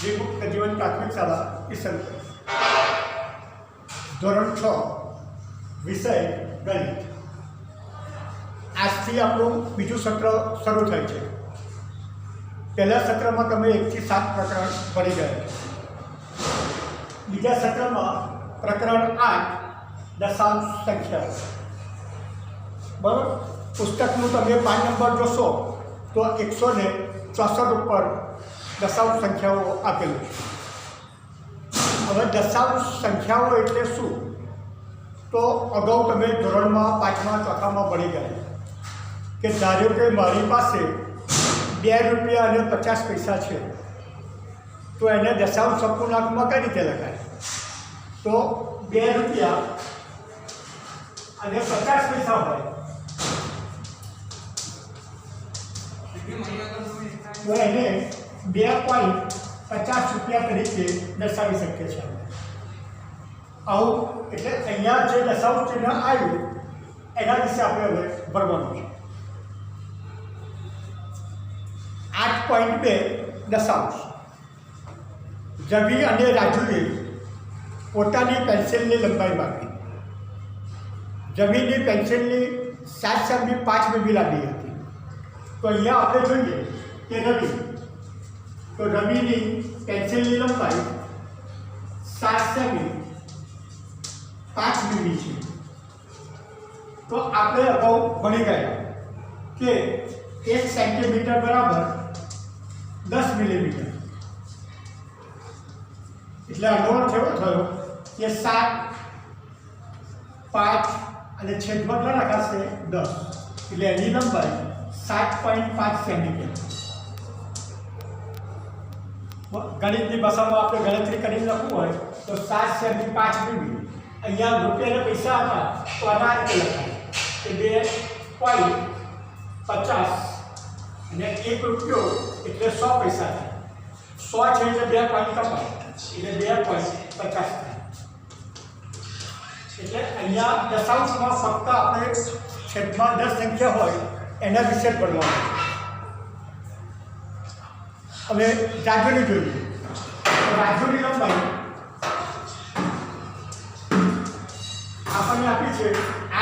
વિમુક્ત જીવન પ્રાથમિક શાળા ઈસનપુર ધોરણ 6 વિષય ગણિત। આજથી આપણું બીજું સત્ર શરૂ થાય છે। પહેલા સત્રમાં તમે 1 થી 7 પ્રકરણ ભણી ગયા છો। બીજા સત્રમાં પ્રકરણ 8 દશાંશ સંખ્યા। બરાબર, પુસ્તકનું તમે 5 નંબર જોશો તો 164 ઉપર દશાંશ સંખ્યાઓ આપેલું છે। હવે દશાંશ સંખ્યાઓ એટલે શું, તો અગાઉ તમે ધોરણમાં 5મા 4થામાં ભણી ગયા કે ધારો કે મારી પાસે 2 રૂપિયા અને 50 પૈસા છે, તો એને દશાંશ અપૂર્ણાંકમાં કઈ રીતે લખાય? તો 2 રૂપિયા અને 50 પૈસા હોય તો એને 2.50 રૂપિયા તરીકે દર્શાવી શકીએ છીએ। આવું એટલે અહીંયા જે દશાંશ ચિહ્ન આવ્યું એના વિશે આપણે હવે ભણવાનું છે। 8.2 દશાંશ। રવિ અને રાજુએ પોતાની પેન્સિલની લંબાઈ માપી। રવિની પેન્સિલની 7.5 મીમી લાંબી હતી, તો અહીંયા આપણે જોઈએ કે રવિની પેન્સિલની લંબાઈ 7.5 મીમી છે। તો આપણે અગાઉ ભણી ગયા કે 1 સેન્ટીમીટર બરાબર 10 મિલીમીટર, એટલે આનો અર્થ એવો થયો કે 7, 5 અને છેદમાં કેટલા લખાશે 10, એટલે એની લંબાઈ 7.5 સેન્ટીમીટર। ગણિતની ભાષામાં આપણે ગણતરી કરીને લખવું હોય તો 7.5 મીમી। અહીંયા રૂપિયાના પૈસા હતા તો આના રીતે લખાય કે 2.50 અને 1 રૂપિયો એટલે 100 પૈસા થાય। 100 છે એટલે 2 પોઈન્ટ કપાય એટલે 2.50 થાય। એટલે અહીંયા દશાંશમાં ફક્ત આપણે છેદમાં 10 સંખ્યા હોય એના વિશે જ ભણવાનું। હવે રાજુની જોઈએ તો રાજુની લંબાઈ આપણને આપી છે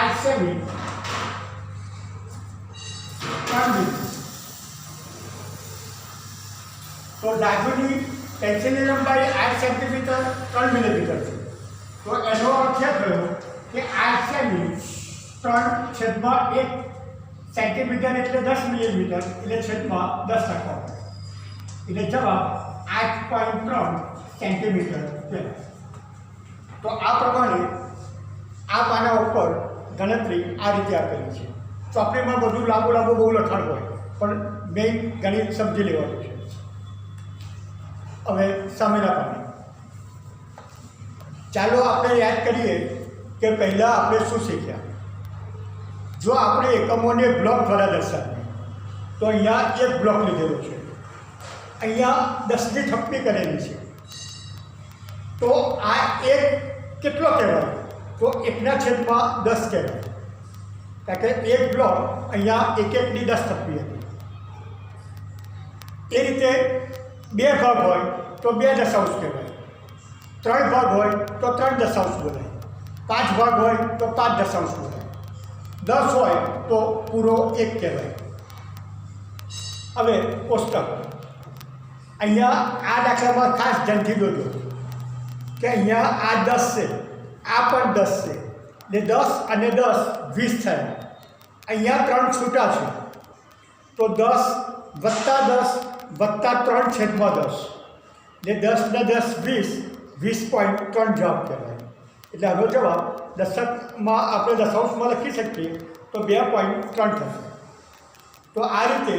8 સેમી 3 મીમી। તો રાજુની પેન્સિલની લંબાઈ 8 સેન્ટીમીટર 3 મિલીમીટર છે, તો એનો અર્થ એ થયો કે 8 સેમી 3/1 સેન્ટીમીટર એટલે 10 મિલીમીટર એટલે છેદમાં 10 લખવાનું, એટલે જવાબ 8.3 સેન્ટીમીટર કહેવાય। તો આ પ્રમાણે આ પાના ઉપર ગણતરી આ રીતે આપેલી છે। ચોપડીમાં બધું લાંબુ બહુ લખાણ હોય, પણ મેઇન ગણિત સમજી લેવાનું છે। હવે સામેના પાને ચાલો આપણે યાદ કરીએ કે પહેલાં આપણે શું શીખ્યા। જો આપણે એકમોને બ્લોક દ્વારા દર્શાવીએ તો અહીંયા એક બ્લોક લીધેલો છે, અહીંયા 10ની થપ્પી કરેલી છે, તો આ એક કેટલો કહેવાય? તો 1/10 કહેવાય, કારણ કે એક બ્લોક અહીંયા 1/10 થપ્પી હતી। એ રીતે 2 ભાગ હોય તો 2 દશાંશ કહેવાય, 3 ભાગ હોય તો 3 દશાંશ બોલાય, 5 ભાગ હોય તો 5 દશાંશ બોલાય, 10 હોય તો પૂરો 1 કહેવાય। હવે કોષ્ટક અહીંયા આ દાખલામાં ખાસ ધ્યાનથી જોજો કે અહીંયા આ 10 છે, આ પણ 10 છે, એટલે 10 અને 10 20 થાય। અહીંયા 3 છૂટા છે, તો 10 + 3 છેદમાં 10 એટલે 10 ને 10 20 20.3 જવાબ કહેવાય। એટલે આનો જવાબ દશકમાં આપણે દશાંશમાં લખી શકીએ તો 2.3 થશે। તો આ રીતે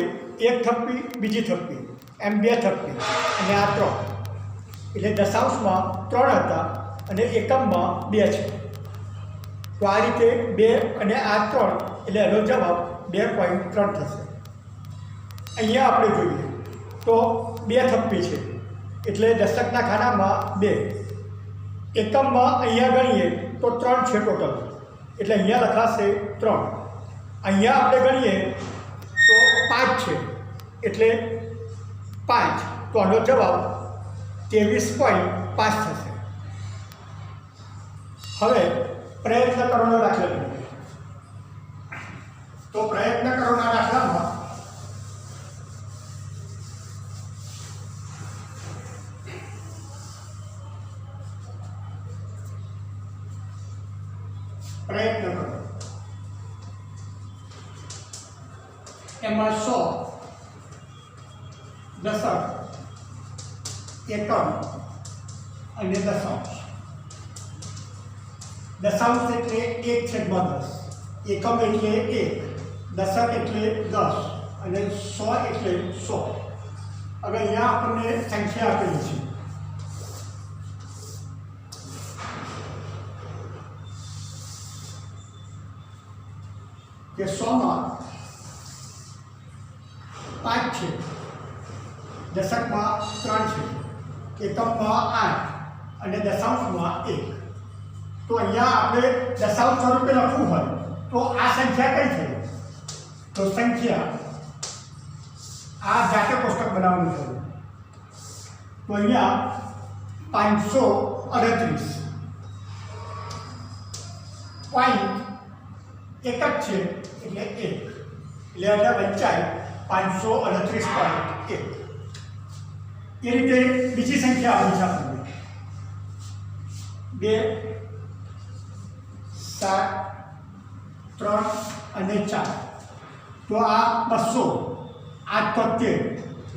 એક થપ્પી બીજી થપ્પી એમ 2 થપ્પી અને આ 3, એટલે દશાંશમાં 3 હતા અને એકમમાં 2 છે। તો આ રીતે 2 અને આ 3 એટલે એનો જવાબ 2.3 થશે। અહીંયા આપણે જોઈએ તો 2 થપ્પી છે, એટલે દશકના ખાનામાં 2, એકમમાં અહીંયા ગણીએ તો 3 છે ટોટલ, એટલે અહીંયા લખાશે 3। અહીંયા આપણે ગણીએ તો 5 છે, એટલે 5, તો આનો જવાબ 23.5 થશે. હવે પ્રયત્ન કરોનો દાખલો લઈએ. તો પ્રયત્ન કરોના દાખલામાં પ્રયત્ન કરો એમાં 100, દશક, એકમ અને દશાંશ. દશાંશ એટલે 1/10, એકમ એટલે 1, દશક એટલે 10 અને 100 એટલે 100. હવે અહીંયા આપણને સંખ્યા આપેલી છે. કે 100માં 5 છે, દશકમાં 3 છે, એકમમાં 8 અને દશાંશમાં 1. તો અહીંયા આપણે દશાંશ સ્વરૂપે લખવું હોય તો આ સંખ્યા કઈ થઈ? તો સંખ્યા આ જાતે કોષ્ટક બનાવવાનું છે. તો અહીંયા 538 પોઈન્ટ એક જ છે એટલે 1, એટલે અહીંયા વંચાય 538.1. એ રીતે બીજી સંખ્યા આવી છે આપણને 2, 7, 3 અને 4. તો આ 200, આ 73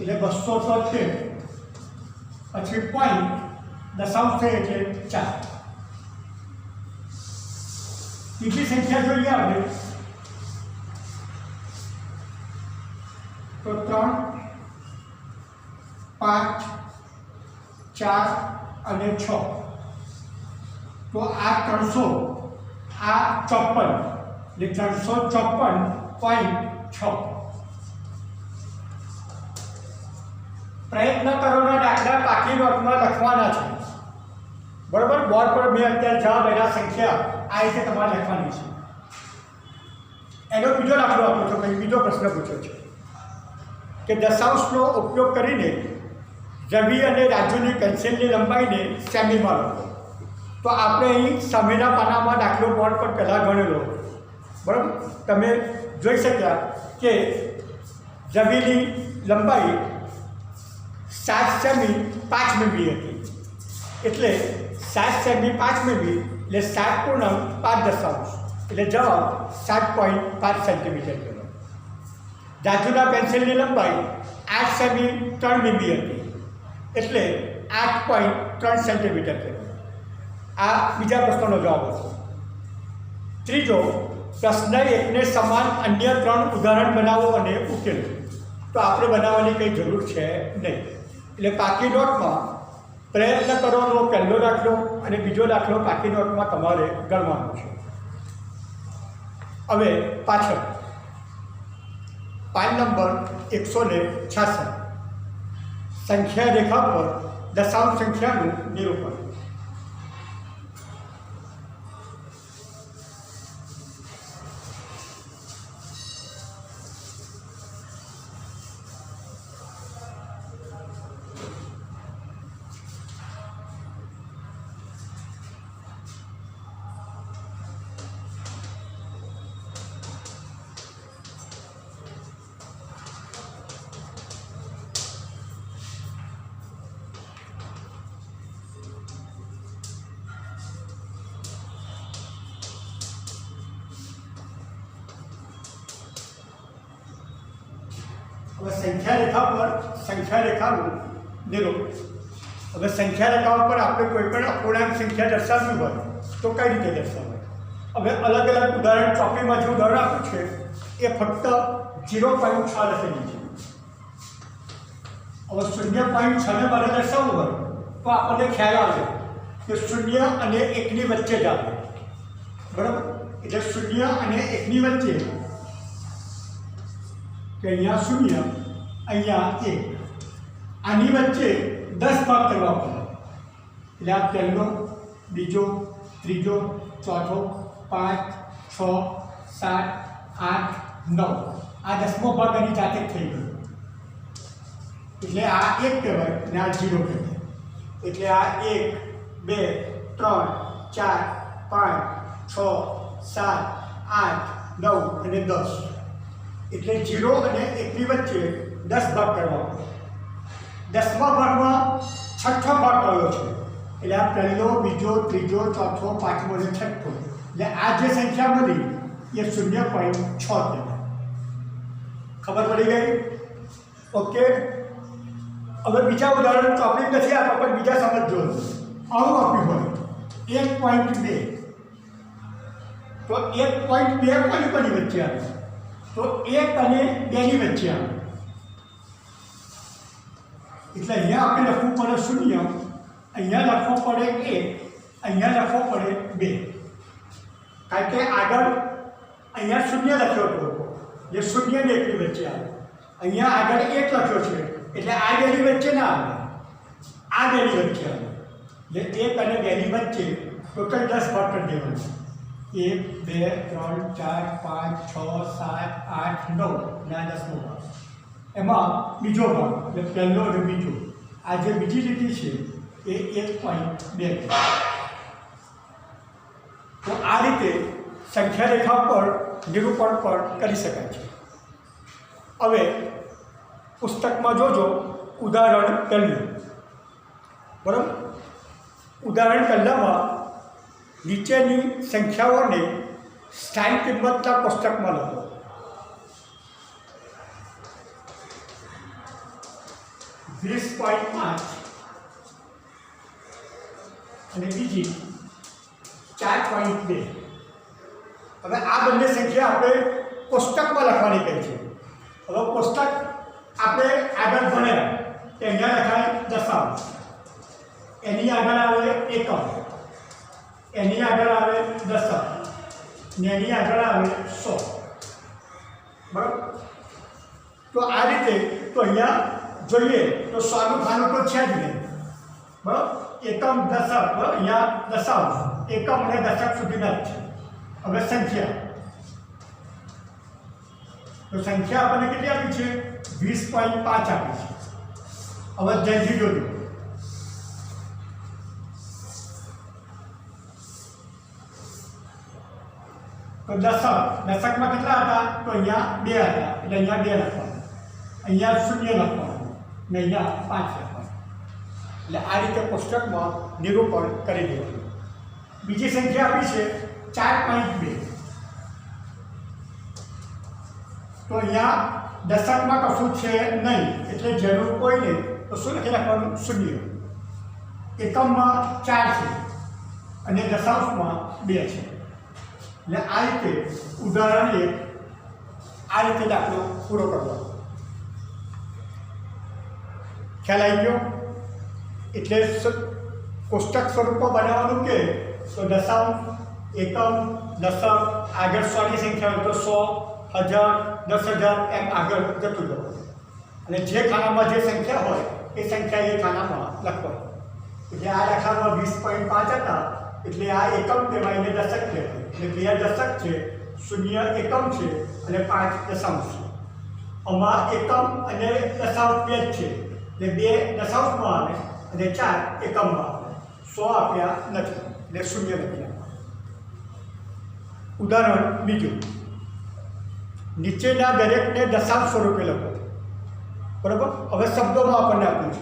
એટલે 273, પછી પોઈન્ટ દશાંશ છે એટલે 4. બીજી સંખ્યા જોઈએ આપણે તો 3, 5, 4 અને 6. તો આ 300, આ 54 એટલે 354.6. પ્રયત્ન કરોના દાખલા પાકી નોટમાં લખવાના છે. બરાબર, બોર્ડ પર મેં અત્યારે જવાબ એના સંખ્યા આ રીતે તમારે લખવાની છે. એનો બીજો દાખલો આપો છો, કંઈ બીજો પ્રશ્ન પૂછ્યો છે કે દશાંશનો ઉપયોગ કરીને રવિ અને રાજુની પેન્સિલની લંબાઈને સેમીમાં લખો. તો આપણે અહીં સામેના પાનામાં દાખલો બોર્ડ પર પહેલાં ગણેલો, બરાબર. તમે જોઈ શક્યા કે રવિની લંબાઈ 7 સેમી 5 મીમી હતી. એટલે 7 સેમી 5 મીમી એટલે 7.5 દશાંશ એટલે જવાબ 7.5 સેન્ટીમીટર થયો. રાજુના પેન્સિલની લંબાઈ 8 સેમી 3 મીમી હતી એટલે 8.3 સેન્ટીમીટર થયો. આ બીજા પ્રશ્નનો જવાબ હતો. ત્રીજો પ્રશ્ન 1ને સમાન અન્ય 3 ઉદાહરણ બનાવો અને ઉકેલો. તો આપણે બનાવવાની કંઈ જરૂર છે નહીં. એટલે પાકી નોટમાં પ્રયત્ન કરોનો પહેલો દાખલો અને બીજો દાખલો પાકી નોટમાં તમારે ગણવાનો છે. હવે પાછળ પાન નંબર 166 સંખ્યા રેખા પર દશાંશ સંખ્યાનું નિરૂપણ. હવે સંખ્યા રેખા પર સંખ્યા રેખાનું નિરૂપણ. હવે સંખ્યા રેખા ઉપર આપણે કોઈ પણ અપૂર્ણાંક સંખ્યા દર્શાવવી હોય તો કઈ રીતે દર્શાવાય? હવે અલગ અલગ ઉદાહરણ ચોપડીમાં જે ઉદાહરણ આપ્યું છે એ ફક્ત 0.6 લખેલી છે. હવે 0.6 ને મારે દર્શાવવું હોય તો આપણને ખ્યાલ આવે કે 0 અને 1ની વચ્ચે જ આવે, બરાબર. એટલે 0 અને 1ની વચ્ચે કે અહીંયા 0 અહીંયા 1, આની વચ્ચે 10 ભાગ કરવા પડે. એટલે આ પહેલો, બીજો, ત્રીજો, ચોથો, 5, 6, 7, 8, 9 આ 10મો ભાગ એની જાતે જ થઈ ગયો. એટલે આ 1 કહેવાય અને આ 0 કહેવાય. એટલે આ 1 2 3 4 5 6 7 8 9 અને 10 એટલે 0 અને 1 ની વચ્ચે 10 ભાગ કરવા પડે. 10મા ભાગમાં છઠ્ઠો ભાગ કયો છે એટલે આ પહેલો બીજો ત્રીજો ચોથો પાંચમો અને છઠ્ઠો એટલે આ જે સંખ્યા મળી એ 0.6 કહેવાય. ખબર પડી ગઈ? ઓકે. હવે બીજા ઉદાહરણ તો આપણે નથી આપ્યા પણ બીજા સમજો. આવું આપ્યું હોય 1.2 તો 1.2 કોની વચ્ચે આવે તો 1 અને 2 ની વચ્ચે આવે એટલે અહીંયા આપણે લખવું પડે 0, અહીંયા લખવું પડે 1, અહીંયા લખવું પડે 2 કારણ કે આગળ અહીંયા 0 લખ્યો હતો જે 0 ને 1 ની વચ્ચે આવે. અહીંયા આગળ 1 લખ્યો છે એટલે આ 2 ની વચ્ચે ના આવે, આ 2 ની વચ્ચે આવે. એટલે 1 અને 2 ની વચ્ચે ટોટલ 10 ભાગ કરી દેવાના. 1 2 3 4 5 6 7 8 9 ના 10મો ભાગ. એમાં બીજો ભાગ એટલે પહેલો અને બીજો આ જે બીજી લીટી છે એ 1.2. તો આ રીતે સંખ્યા રેખા પર નિરૂપણ પણ કરી શકાય છે. હવે પુસ્તકમાં જોજો ઉદાહરણ પહેલું. બરાબર? ઉદાહરણ પહેલામાં નીચેની સંખ્યાઓને સ્થાન કિંમતના કોષ્ટકમાં લખો. $20.5 અને બીજી 4.2. હવે આ બંને સંખ્યા આપણે કોષ્ટકમાં લખવાની કહી છે. હવે કોષ્ટક આપણે આગળ ભણ્યા કે અહીંયા લખાય દશાંશ, એની આગળ આવે એકમ, એની આગળ આવે દશક ને એની આગળ આવે 100. બરાબર? તો આ રીતે તો અહીંયા જોઈએ તો 100 નું ખાનું તો છે જ નહીં. બરાબર? એકમ દશક, અહીંયા દશાંશ, એકમ અને દશક સુધીના જ છે. હવે સંખ્યા તો સંખ્યા આપણને કેટલી આપી છે 20.5 આપી છે. હવે જલ્દી જોજો તો દશકમાં કેટલા હતા તો અહીંયા 2 હતા એટલે અહીંયા 2 લખવાનું, અહીંયા 0 લખવાનું ને અહીંયા 5 લખવાનું. એટલે આ રીતે કોષ્ટકમાં નિરૂપણ કરી દેવાનું. બીજી સંખ્યા આપી છે 4.2 તો અહીંયા દશકમાં કશું છે નહીં એટલે જરૂર કોઈ નહીં તો શું લખી રાખવાનું 0. એકમમાં 4 છે અને દશાંશમાં 2 છે. એટલે આ રીતે ઉદાહરણ 1 આ રીતે દાખલો પૂરો કરવાનો. ખ્યાલ આવી ગયો? એટલે કોષ્ટક સ્વરૂપમાં બનાવવાનું કે તો દશાંશ, એકમ, દશક, આગળ 100 ની સંખ્યા હોય તો 100, 1000, 10,000 એમ આગળ જતું જવાનું. અને જે ખાનામાં જે સંખ્યા હોય એ સંખ્યા એ ખાનામાં લખવાની. એટલે આ દાખલામાં 20.5 હતા એટલે આ એકમ કહેવાય ને દશક કહેવાય. એટલે 2 દશક છે, 0 એકમ છે અને 5 દશાંશ છે. આમાં એકમ અને દશાંશ 2 જ છે એટલે 2 દશાંશમાં આવે અને 4 એકમમાં આવે. 100 આપ્યા નથી એટલે 0 લખી નાખવાનું. ઉદાહરણ બીજું. નીચેના દરેકને દશાંશ સ્વરૂપે લખો. બરાબર? હવે શબ્દોમાં આપણને આપ્યું છે.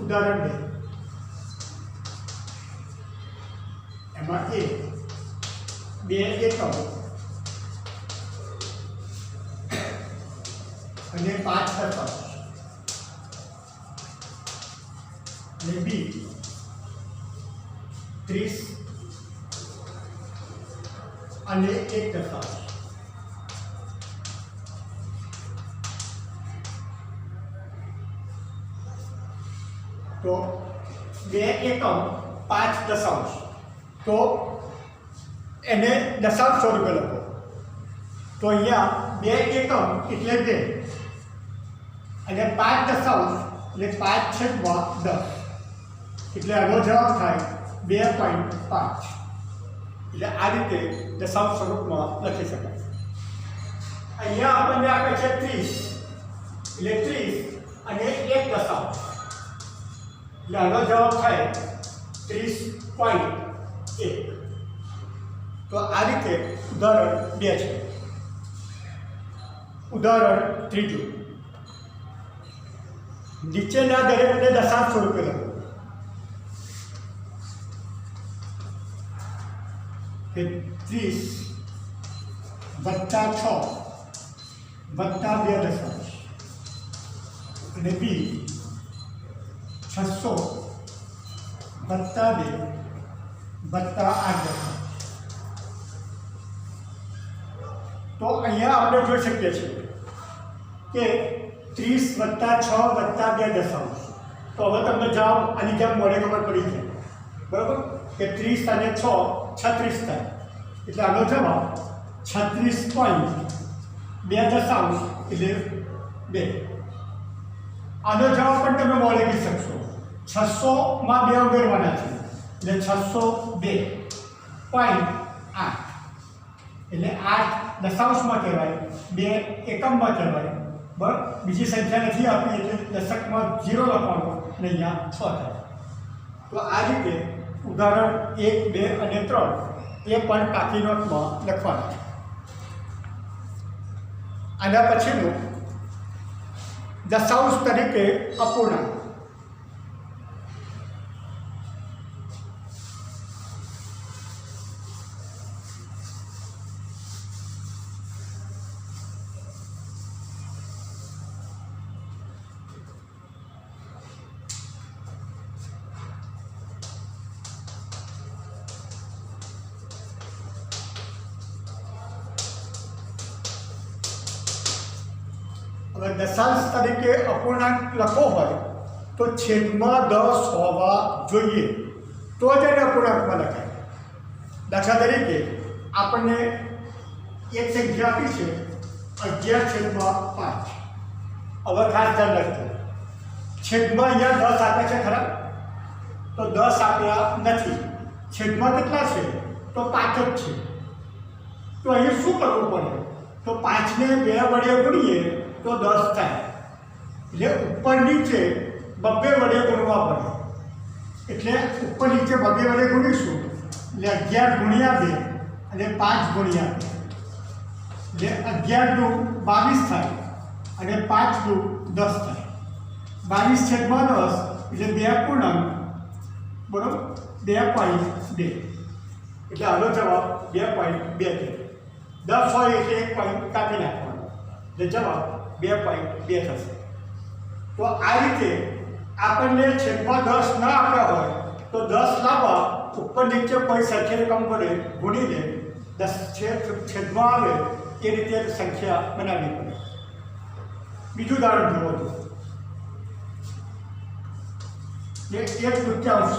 ઉદાહરણ 2 એમાં 1 2 એકમ અને 5 દશાંશ અને બી 30 અને 1 દશાંશ. તો 2 એકમ 5 દશાંશ તો એને દશાંશ સ્વરૂપે લખો. તો અહીંયા 2 એકમ એટલે 2 અને 5 દશાંશ એટલે 5/10 એટલે આનો જવાબ થાય 2.5. એટલે આ રીતે દશાંશ સ્વરૂપમાં લખી શકાય. અહીંયા આપણને આપે છે 30 એટલે 30 અને 1 દશાંશ એટલે આનો જવાબ થાય 30.1. તો આ રીતે ઉદાહરણ 2 છે. ઉદાહરણ 3. નીચેના દરેકને દશાંશ સ્વરૂપે લખો. કે 30 + 6 + 2 દશાંશ અને બી 600 + 2 + 8 દશાંશ. તો અહીંયા આપણે જોઈ શકીએ છીએ કે 30 + 6 + 2 દશાંશ. તો હવે તમને જવાબ આની જેમ મોડે ખબર પડી જાય, બરાબર? કે 30 અને 6 36 થાય. એટલે આનો જવાબ 36.2 દશાંશ એટલે 2. આનો જવાબ પણ તમે મોડે કહી શકશો. 600 માં 2 ઉમેરવાના છે એટલે 602.8 એટલે 8 દશાંશમાં કહેવાય, 2 એકમમાં કહેવાય, બરાબર? બીજી સંખ્યા નથી આપી એટલે દશકમાં 0 લખવાનું અને અહીંયા 6 થાય. તો આ રીતે ઉદાહરણ 1, 2 અને 3 એ પણ કાકી નોટમાં લખવાના છે. આના પછીનું દશાંશ તરીકે અપૂર્ણાંક. હવે દશાંશ તરીકે અપૂર્ણાંક લખવો હોય તો છેદમાં 10 હોવા જોઈએ, તો જ એને અપૂર્ણાંકમાં લખાય. દાખલા તરીકે આપણને એક સંખ્યા આપી છે 11/5. હવે ખાસ ધ્યાન રાખજો, છેદમાં અહીંયા 10 આપે છે ખરા? તો 10 આપ્યા નથી. છેદમાં કેટલા છે? તો 5 જ છે. તો અહીં શું કરવું પડે? તો 5ને 2 વડે ગુણીએ તો 10 થાય. એટલે ઉપર નીચે 2 વડે ગુણવા પડે. એટલે ઉપર નીચે 2 વડે ગુણીશું એટલે 11 × 2 અને 5 × 2 એટલે 11 × 22 થાય અને 5 × 10 થાય. 22/10 એટલે 2 પૂર્ણાંક, બરાબર? 2.2 એટલે આનો જવાબ 2.2 થાય. 10 હોય એટલે 1 પોઈન્ટ કાપી નાખવાનો એટલે જવાબ 2.2 થશે. તો આ રીતે આપણને છેદમાં 10 ન આપ્યા હોય તો 10 લાવવા ઉપર નીચે કોઈ સરખી રકમ વડે ગુણીને 10 છેદમાં આવે એ રીતે સંખ્યા બનાવવી પડે. બીજું ઉદાહરણ જુઓ તો 1/3.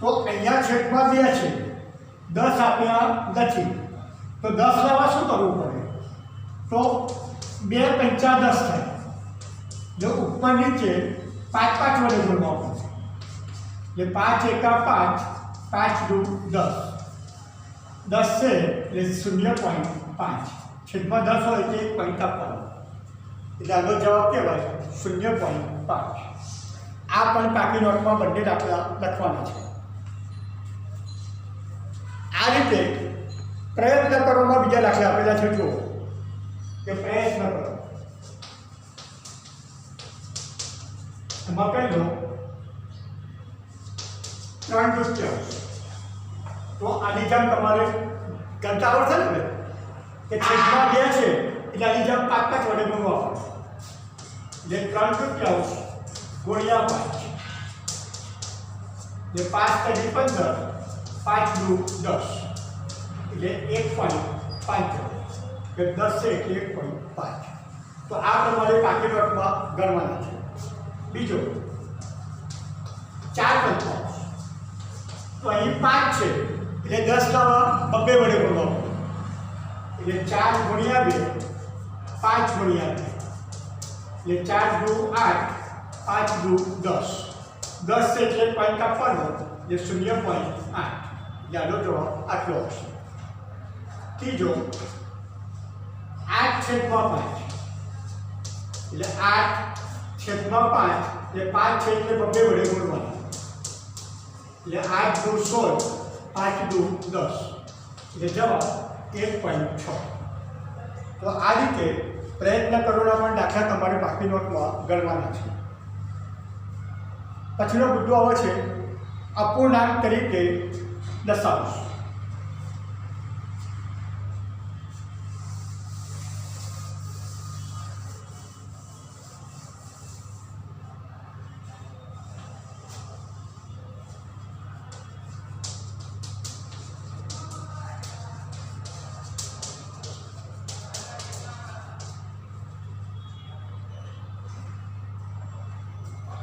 તો અહીંયા છેદમાં 2 છે, 10 આપ્યા નથી. તો 10 લાવવા શું કરવું પડે? તો 2 × 5 = 10 થાય. જો ઉપર નીચે 5 વડે ગુણવા પડશે એટલે 5 × 1 = 5, 5 × 10 છે એટલે 0.5. છેદમાં 10 હોય એટલે 1 પોઈન્ટ આપવાનો એટલે આનો જવાબ કહેવાય 0.5. આ પણ કાકી નોટમાં બંને દાખલા લખવાના છે. આ રીતે પ્રયત્ન કરવામાં બીજા દાખલા આપેલા છે. જુઓ કે પ્રયત્ન કરો. એમાં પહેલો 3/4. તો આની જેમ તમારે કરતા આવડશે ને કે છેદમાં 2 છે એટલે આની જેમ 5 વડે ગુણવા પડે એટલે 3/4 ગુણ્યા 5 એટલે 5 × 15, 5 × 10 એટલે 1.5 કે 10 છે એટલે 1.5. તો આ તમારે કાકી નોટમાં ગણવાના છે. બીજો 4/5. તો અહીં 5 છે એટલે 10 લાવવા 2 વડે ગુણવા એટલે 4 × 2 5 × 2 ये 4 दू 8, 5 दू 10, 10 से એટલે પોઈન્ટ આપવાનો એ 0.8 યાદો જવાબ આટલો આવશે. ત્રીજો 8/5 એટલે 8/5 એટલે 5 છે એટલે બબ્બે વડે ગુણવાનું એટલે 8 દુ 16, 5 દુ 10 એટલે જવાબ 1.6. તો આ રીતે પ્રયત્ન કરોના પણ દાખલા તમારે બાકી નોટમાં ગણવાના છે. પછીનો મુદ્દો આવે છે અપૂર્ણાંક તરીકે દશાંશ.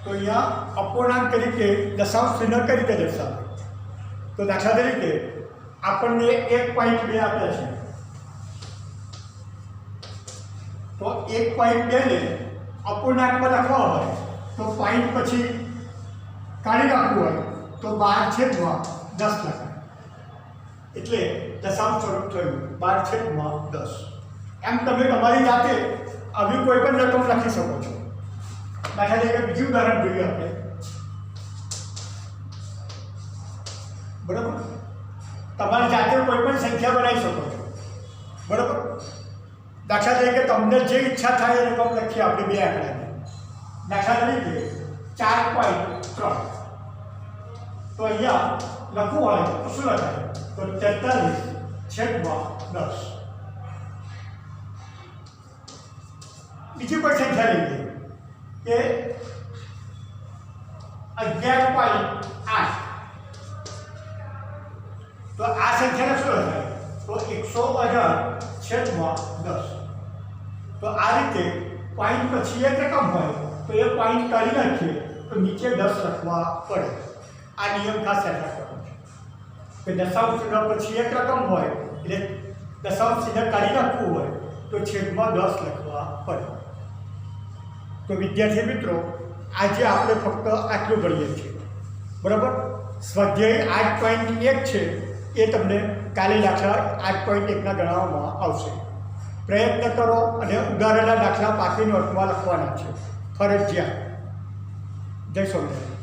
તો અહીંયા અપૂર્ણાંક તરીકે દશાંશ ચિહ્ન કઈ રીતે દર્શાવે? તો દાખલા તરીકે આપણને 1.2 આપ્યા છે, તો 1.2 ને અપૂર્ણાંકમાં લખવા હોય તો પોઈન્ટ પછી કાઢી નાખવું હોય તો 12/10 લખાય, એટલે દશાંશ સ્વરૂપ થયું 12/10. એમ તમે તમારી જાતે આવી કોઈ પણ રકમ લખી શકો છો. દાખલા તરીકે બીજું ઉદાહરણ જોઈએ આપણે. બરાબર, તમારી જાતે કોઈ પણ સંખ્યા બનાવી શકો છો. બરાબર, દાખલા તરીકે તમને જે ઈચ્છા થાય એ રકમ લખીએ આપણે બે આંકડાની. દાખલા તરીકે 4.3. તો અહીંયા લખવું હોય તો શું લખાય? તો 43/10. બીજી કોઈ સંખ્યા લઈએ કે 11.8. તો આ સંખ્યાને શું લખાય? તો 118/10. તો આ રીતે પોઈન્ટ પછી એક રકમ હોય તો એ પોઈન્ટ કાઢી નાખીએ તો નીચે 10 લખવા પડે. આ નિયમ ખાસ યાદ રાખવાનો છે કે દશાંશ ચિહ્ન પછી એક રકમ હોય એટલે દશાંશ ચિહ્ન કાઢી નાખવું હોય તો છેદમાં 10 લખવા પડે. તો વિદ્યાર્થી મિત્રો, આજે આપણે ફક્ત આટલું ભણીએ છીએ. બરાબર, સ્વાધ્યાય 8.1 છે એ તમને કાલે દાખલા 8.1ના ગણવામાં આવશે. પ્રયત્ન કરો અને ઉદાહરણના દાખલા બાકી નોટમાં લખવાના છે ફરજિયાત. જય સ્વામિનારાયણ.